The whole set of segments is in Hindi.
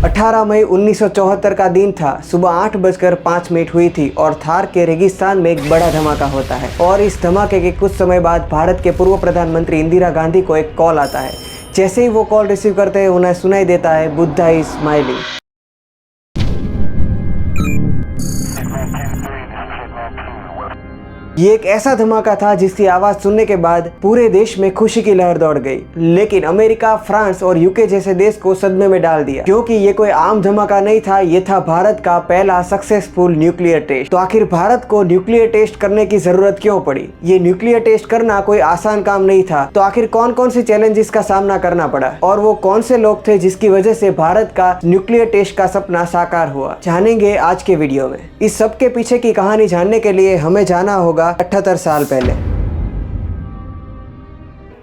18 मई 1974 का दिन था। सुबह 8:05 हुई थी और थार के रेगिस्तान में एक बड़ा धमाका होता है। और इस धमाके के कुछ समय बाद भारत के पूर्व प्रधानमंत्री इंदिरा गांधी को एक कॉल आता है। जैसे ही वो कॉल रिसीव करते हैं उन्हें सुनाई देता है बुद्धा इज स्माइलिंग। ये एक ऐसा धमाका था जिसकी आवाज सुनने के बाद पूरे देश में खुशी की लहर दौड़ गई, लेकिन अमेरिका, फ्रांस और यूके जैसे देश को सदमे में डाल दिया, क्योंकि ये कोई आम धमाका नहीं था। ये था भारत का पहला सक्सेसफुल न्यूक्लियर टेस्ट। तो आखिर भारत को न्यूक्लियर टेस्ट करने की जरूरत क्यों पड़ी? ये न्यूक्लियर टेस्ट करना कोई आसान काम नहीं था। तो आखिर कौन कौन से चैलेंजेस का सामना करना पड़ा और वो कौन से लोग थे जिसकी वजह से भारत का न्यूक्लियर टेस्ट का सपना साकार हुआ, जानेंगे आज के वीडियो में। इस सब के पीछे की कहानी जानने के लिए हमें जाना होगा 78 साल पहले।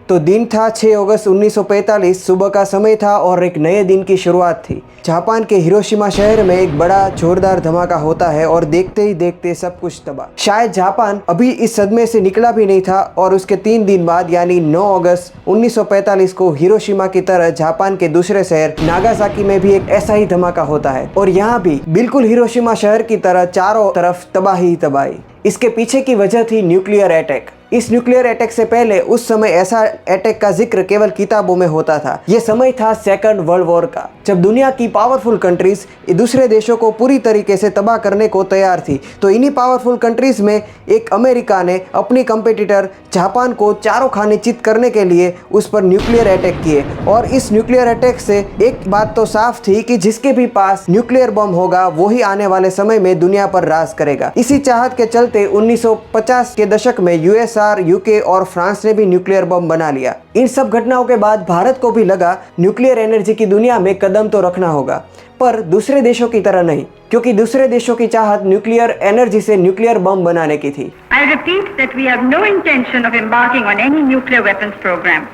तो दिन था 6 अगस्त 1945। सुबह का समय था और एक नए दिन की शुरुआत थी। जापान के हिरोशिमा शहर में एक बड़ा जोरदार धमाका होता है और देखते ही देखते सब कुछ तबाह। शायद जापान अभी इस सदमे से निकला भी नहीं था और उसके 3 दिन बाद यानी 9 अगस्त 1945 को हिरोशिमा की तरह जापान के दूसरे शहर नागासाकी में भी एक ऐसा ही धमाका होता है। और यहाँ भी बिल्कुल हिरोशिमा शहर की तरह चारों तरफ तबाही ही तबाही। इसके पीछे की वजह थी न्यूक्लियर अटैक। इस न्यूक्लियर अटैक से पहले उस समय ऐसा अटैक का जिक्र केवल किताबों में होता था। यह समय था सेकंड वर्ल्ड वॉर का, जब दुनिया की पावरफुल कंट्रीज दूसरे देशों को पूरी तरीके से तबाह करने को तैयार थी। तो इन्हीं पावरफुल कंट्रीज में एक अमेरिका ने अपनी कंपेटिटर जापान को चारों खाने चित करने के लिए उस पर न्यूक्लियर अटैक किए। और इस न्यूक्लियर अटैक से एक बात तो साफ थी कि जिसके भी पास न्यूक्लियर बम होगा वही आने वाले समय में दुनिया पर राज करेगा। इसी चाहत के चलते 1950 के दशक में यूएसआर, यूके और फ्रांस ने भी न्यूक्लियर बम बना लिया। इन सब घटनाओं के बाद भारत को भी लगा न्यूक्लियर एनर्जी की दुनिया में कदम तो रखना होगा, पर दूसरे देशों की तरह नहीं, क्योंकि दूसरे देशों की चाहत न्यूक्लियर एनर्जी से न्यूक्लियर बम बनाने की थी। I repeat that we have no intention of embarking on any nuclear weapons program.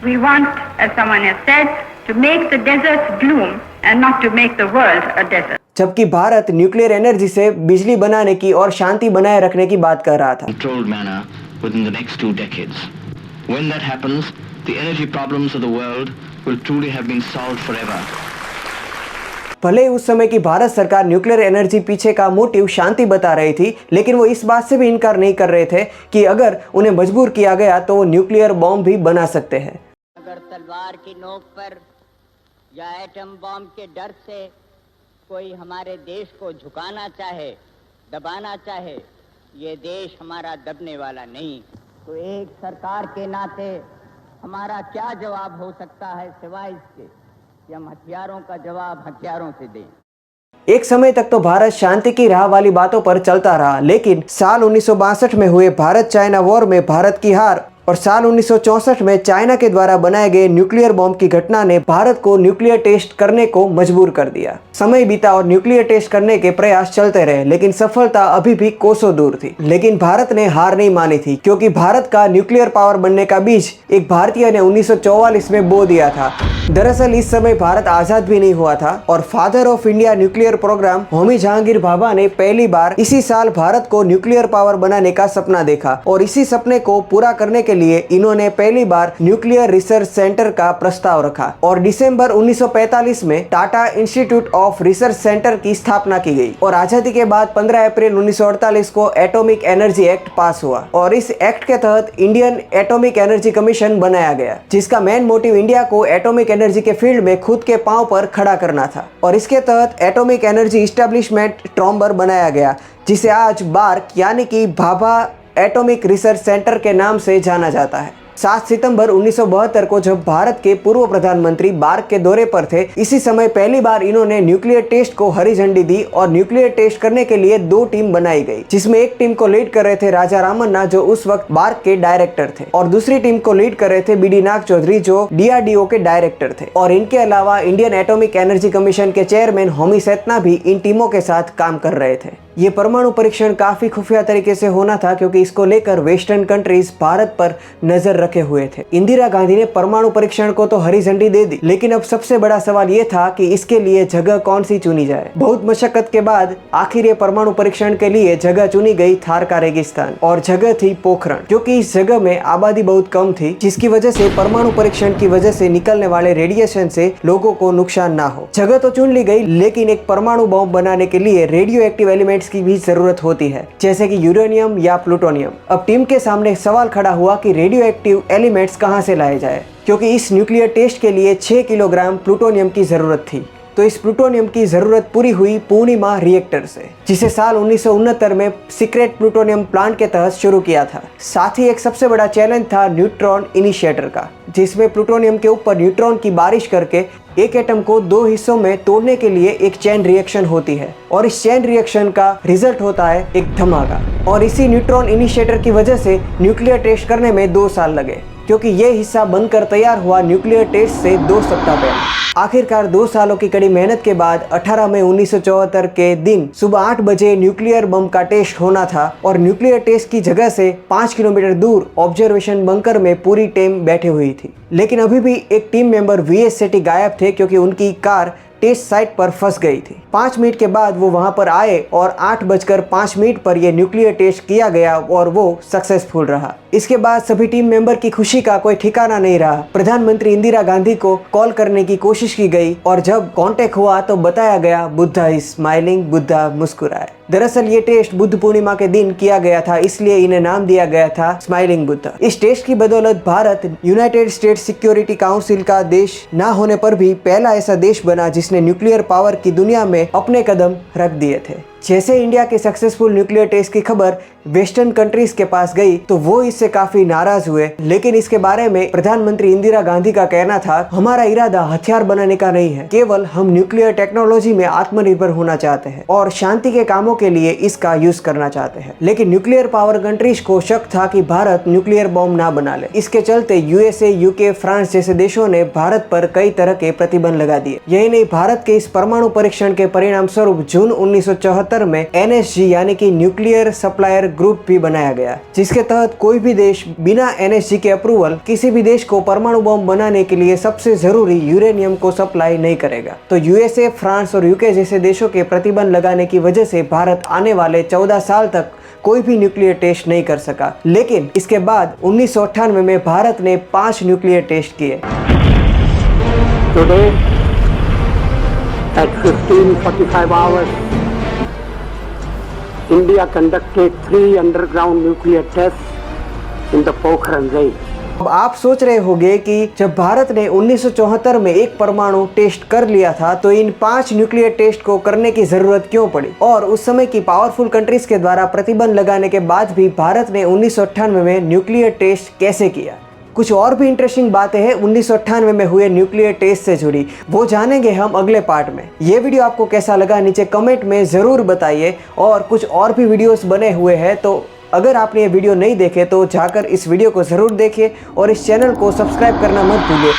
We want, as someone has said, to make the deserts bloom and not to make the world a desert. जबकि भारत न्यूक्लियर एनर्जी से बिजली बनाने की और शांति बनाए रखने की बात कर रहा था। Controlled manner within the next 2 decades. When that happens, the energy problems of the world will truly have been solved forever. भले उस समय की भारत सरकार न्यूक्लियर एनर्जी पीछे का मोटिव शांति बता रही थी, लेकिन वो इस बात से भी इनकार नहीं कर रहे थे कि अगर उन्हें मजबूर किया गया तो वो न्यूक्लियर बॉम्ब भी बना सकते हैं। अगर तलवार की नोक पर या एटम बॉम्ब के डर से कोई हमारे देश को झुकाना चाहे, दबाना चाहे, ये देश हमारा दबने वाला नहीं। तो एक सरकार के नाते हमारा क्या जवाब हो सकता है सिवाय इसके कि हम हथियारों का जवाब हथियारों से दें। एक समय तक तो भारत शांति की राह वाली बातों पर चलता रहा, लेकिन साल 1962 में हुए भारत चाइना वॉर में भारत की हार और साल 1964 में चाइना के द्वारा बनाए गए न्यूक्लियर बॉम्ब की घटना ने भारत को न्यूक्लियर टेस्ट करने को मजबूर कर दिया। समय बीता और न्यूक्लियर टेस्ट करने के प्रयास चलते रहे, लेकिन सफलता अभी भी कोसों दूर थी। लेकिन भारत ने हार नहीं मानी थी, क्योंकि भारत का न्यूक्लियर पावर बनने का बीज एक भारतीय ने 1944 में बो दिया था। दरअसल इस समय भारत आजाद भी नहीं हुआ था और father of India nuclear programme Homi Jehangir Bhabha ने पहली बार इसी साल भारत को न्यूक्लियर पावर बनाने का सपना देखा। और इसी सपने को पूरा करने के लिए इन्होंने पहली बार न्यूक्लियर रिसर्च सेंटर का प्रस्ताव रखा और दिसंबर 1945 में Tata institute of research centre की स्थापना की गई। और आजादी के बाद 15 अप्रैल 1948 को एटॉमिक एनर्जी एक्ट पास हुआ और इस एक्ट के तहत इंडियन एटॉमिक एनर्जी कमीशन बनाया गया, जिसका मेन मोटिव इंडिया को एटॉमिक एनर्जी के फील्ड में खुद के पांव पर खड़ा करना था। और इसके तहत एटॉमिक एनर्जी इस्टेब्लिशमेंट ट्रॉम्बर बनाया गया, जिसे आज बार्क यानी कि भाभा एटॉमिक रिसर्च सेंटर के नाम से जाना जाता है। 7 सितंबर 1972 को जब भारत के पूर्व प्रधानमंत्री बार्क के दौरे पर थे, इसी समय पहली बार इन्होंने न्यूक्लियर टेस्ट को हरी झंडी दी और न्यूक्लियर टेस्ट करने के लिए 2 टीम बनाई गई, जिसमें एक टीम को लीड कर रहे थे राजा रामन्ना, जो उस वक्त बार्क के डायरेक्टर थे, और दूसरी टीम को लीड कर रहे थे बीडी नाग चौधरी, जो डीआरडीओ के डायरेक्टर थे। और इनके अलावा इंडियन एटॉमिक एनर्जी कमीशन के चेयरमैन होमी सेतना भी इन टीमों के साथ काम कर रहे थे। ये परमाणु परीक्षण काफी खुफिया तरीके से होना था क्योंकि इसको लेकर वेस्टर्न कंट्रीज भारत पर नजर रखे हुए थे। इंदिरा गांधी ने परमाणु परीक्षण को तो हरी झंडी दे दी, लेकिन अब सबसे बड़ा सवाल ये था कि इसके लिए जगह कौन सी चुनी जाए। बहुत मशक्कत के बाद आखिर ये परमाणु परीक्षण के लिए जगह चुनी गई थार का रेगिस्तान, और जगह थी पोखरण, क्योंकि इस जगह में आबादी बहुत कम थी, जिसकी वजह से परमाणु परीक्षण की वजह से निकलने वाले रेडिएशन से लोगों को नुकसान ना हो। जगह तो चुन ली गई, लेकिन एक परमाणु बम बनाने के लिए रेडियो एक्टिव एलिमेंट्स की भी जरूरत होती है, जैसे कि यूरेनियम या प्लूटोनियम। अब टीम के सामने सवाल खड़ा हुआ कि रेडियो एक्टिव एलिमेंट्स कहां से लाए जाए, क्योंकि इस न्यूक्लियर टेस्ट के लिए 6 किलोग्राम प्लूटोनियम की जरूरत थी। तो इस प्लूटोनियम की जरूरत पूरी हुई पूर्णिमा रिएक्टर से, जिसे साल 1969 में सीक्रेट प्लूटोनियम प्लांट के तहत शुरू किया था। साथ ही एक सबसे बड़ा चैलेंज था न्यूट्रॉन इनिशिएटर का, जिसमें प्लूटोनियम के ऊपर न्यूट्रॉन की बारिश करके एक एटम को 2 हिस्सों में तोड़ने के लिए एक चेन रिएक्शन होती है, और इस चेन रिएक्शन का रिजल्ट होता है एक धमाका। और इसी न्यूट्रॉन इनिशिएटर की वजह से न्यूक्लियर टेस्ट करने में 2 साल लगे, क्योंकि ये हिस्सा बनकर तैयार हुआ न्यूक्लियर टेस्ट से 2 सप्ताह पहले। आखिरकार 2 सालों की कड़ी मेहनत के बाद 18 मई 1974 के दिन सुबह 8 बजे न्यूक्लियर बम का टेस्ट होना था, और न्यूक्लियर टेस्ट की जगह से 5 किलोमीटर दूर ऑब्जर्वेशन बंकर में पूरी टीम बैठी हुई थी। लेकिन अभी भी एक टीम मेंबर वीएस सेठी गायब थे, क्योंकि उनकी कार टेस्ट साइट पर फंस गई थी। 5 मिनट के बाद वो वहां पर आए और 8:05 पर यह न्यूक्लियर टेस्ट किया गया और वो सक्सेसफुल रहा। इसके बाद सभी टीम मेंबर की खुशी का कोई ठिकाना नहीं रहा। प्रधानमंत्री इंदिरा गांधी को कॉल करने की कोशिश की गई, और जब कांटेक्ट हुआ तो बताया गया बुद्धा इज स्माइलिंग, बुद्धा मुस्कुराए। दरअसल ये टेस्ट बुद्ध पूर्णिमा के दिन किया गया था, इसलिए इन्हें नाम दिया गया था स्माइलिंग बुद्धा। इस टेस्ट की बदौलत Bharat United states security council का देश ना होने पर भी पहला ऐसा देश बना जिसने न्यूक्लियर पावर की दुनिया में अपने कदम रख दिए थे। जैसे इंडिया के सक्सेसफुल न्यूक्लियर टेस्ट की खबर वेस्टर्न कंट्रीज के पास गई तो वो इससे काफी नाराज हुए, लेकिन इसके बारे में प्रधानमंत्री इंदिरा गांधी का कहना था, हमारा इरादा हथियार बनाने का नहीं है, केवल हम न्यूक्लियर टेक्नोलॉजी में आत्मनिर्भर होना चाहते हैं और शांति के कामों के लिए इसका यूज करना चाहते हैं। लेकिन न्यूक्लियर पावर कंट्रीज को शक था कि भारत न्यूक्लियर बॉम्ब ना बना ले। इसके चलते यूएसए, यूके, फ्रांस जैसे देशों ने भारत पर कई तरह के प्रतिबंध लगा दिए। यही नहीं, भारत के इस परमाणु परीक्षण के परिणाम स्वरूप जून 1974 में एनएसजी यानी कि न्यूक्लियर सप्लायर ग्रुप भी बनाया गया, जिसके तहत कोई भी देश बिना एनएसजी के अप्रूवल किसी भी देश को परमाणु बम बनाने के लिए सबसे जरूरी यूरेनियम को सप्लाई नहीं करेगा। तो यूएसए, फ्रांस और यूके जैसे देशों के प्रतिबंध लगाने की वजह से भारत आने वाले 14 साल तक कोई भी न्यूक्लियर टेस्ट नहीं कर सका। लेकिन इसके बाद 1998 में भारत ने 5 न्यूक्लियर टेस्ट किए। Today, at 15:45 hours, India conducted 3 underground nuclear tests in the Pokhran range. अब आप सोच रहे होंगे कि जब भारत ने 1974 में एक परमाणु टेस्ट कर लिया था तो इन 5 न्यूक्लियर टेस्ट को करने की जरूरत क्यों पड़ी, और उस समय की पावरफुल कंट्रीज के द्वारा प्रतिबंध लगाने के बाद भी भारत ने 1998 में न्यूक्लियर टेस्ट कैसे किया। कुछ और भी इंटरेस्टिंग बातें हैं 1998 में हुए न्यूक्लियर टेस्ट से जुड़ी, वो जानेंगे हम अगले पार्ट में। ये वीडियो आपको कैसा लगा नीचे कमेंट में ज़रूर बताइए, और कुछ और भी वीडियोस बने हुए हैं, तो अगर आपने ये वीडियो नहीं देखे तो जाकर इस वीडियो को ज़रूर देखिए और इस चैनल को सब्सक्राइब करना मत भूलिए।